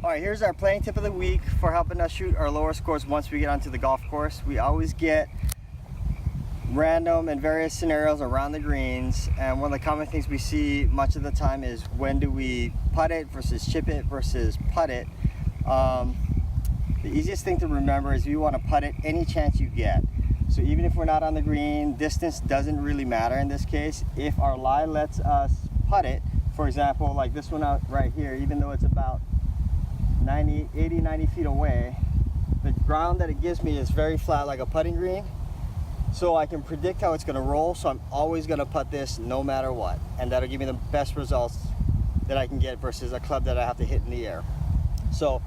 All right, here's our playing tip of the week for helping us shoot our lower scores once we get onto the golf course. We always get random and various scenarios around the greens, and one of the common things we see much of the time is when do we putt it versus chip it versus putt it. The easiest thing to remember is you want to putt it any chance you get. So even if we're not on the green, distance doesn't really matter in this case. If our lie lets us putt it, for example, like this one out right here, even though it's about 80-90 feet away, the ground that it gives me is very flat like a putting green, so I can predict how it's going to roll. So I'm always going to putt this no matter what, and that'll give me the best results that I can get versus a club that I have to hit in the air. So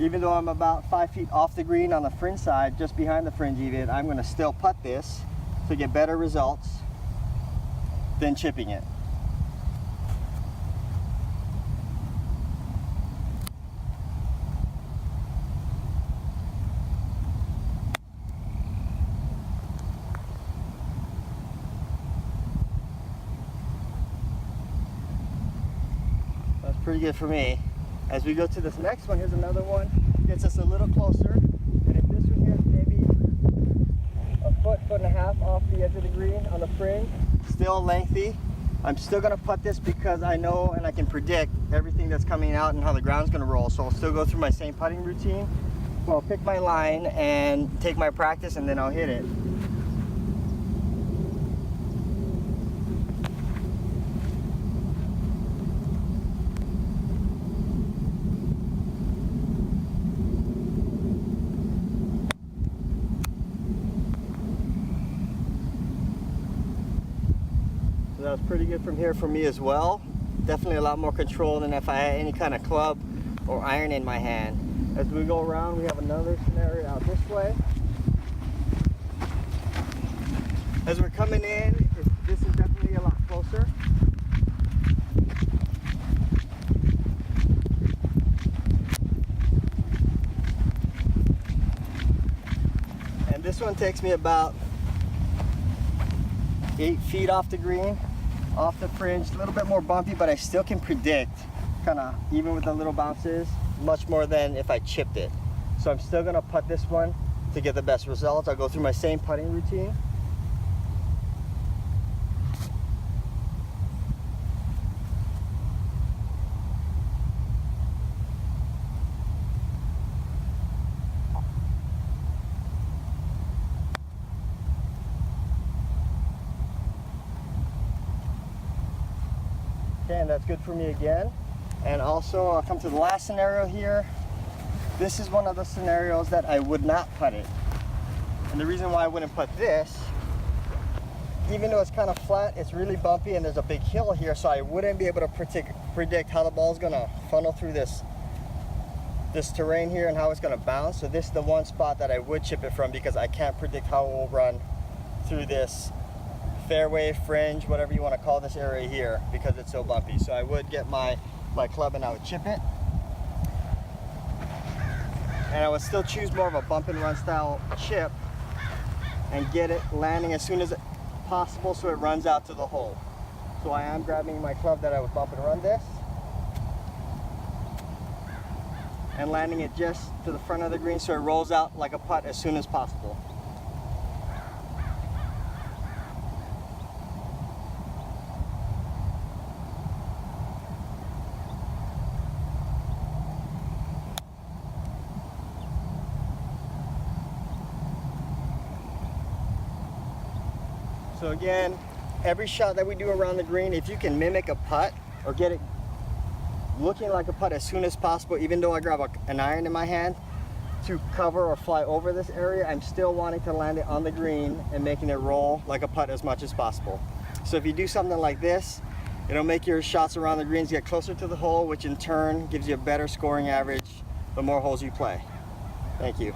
even though I'm about 5 feet off the green on the fringe side, just behind the fringe even, I'm going to still putt this to get better results than chipping it. Pretty good for me. As we go to this next one, here's another one. Gets us a little closer. And if this one here is maybe a foot and a half off the edge of the green on the fringe, still lengthy, I'm still going to putt this because I know and I can predict everything that's coming out and how the ground's going to roll. So I'll still go through my same putting routine. So I'll pick my line and take my practice, and then I'll hit it. So that was pretty good from here for me as well. Definitely a lot more control than if I had any kind of club or iron in my hand. As we go around, we have another scenario out this way. As we're coming in, this is definitely a lot closer. And this one takes me about 8 feet off the green, off the fringe, a little bit more bumpy, but I still can predict, kind of even with the little bounces, much more than if I chipped it. So I'm still gonna putt this one to get the best results. I'll go through my same putting routine. Okay, and that's good for me again. And also, I'll come to the last scenario here. This is one of the scenarios that I would not putt it. And the reason why I wouldn't putt this, even though it's kind of flat, it's really bumpy and there's a big hill here, so I wouldn't be able to predict how the ball's gonna funnel through this terrain here and how it's gonna bounce. So this is the one spot that I would chip it from because I can't predict how it will run through this fairway, fringe, whatever you want to call this area here, because it's so bumpy. So I would get my club and I would chip it, and I would still choose more of a bump and run style chip and get it landing as soon as possible so it runs out to the hole. So I am grabbing my club that I would bump and run this and landing it just to the front of the green so it rolls out like a putt as soon as possible. So again, every shot that we do around the green, if you can mimic a putt or get it looking like a putt as soon as possible, even though I grab an iron in my hand to cover or fly over this area, I'm still wanting to land it on the green and making it roll like a putt as much as possible. So if you do something like this, it'll make your shots around the greens get closer to the hole, which in turn gives you a better scoring average the more holes you play. Thank you.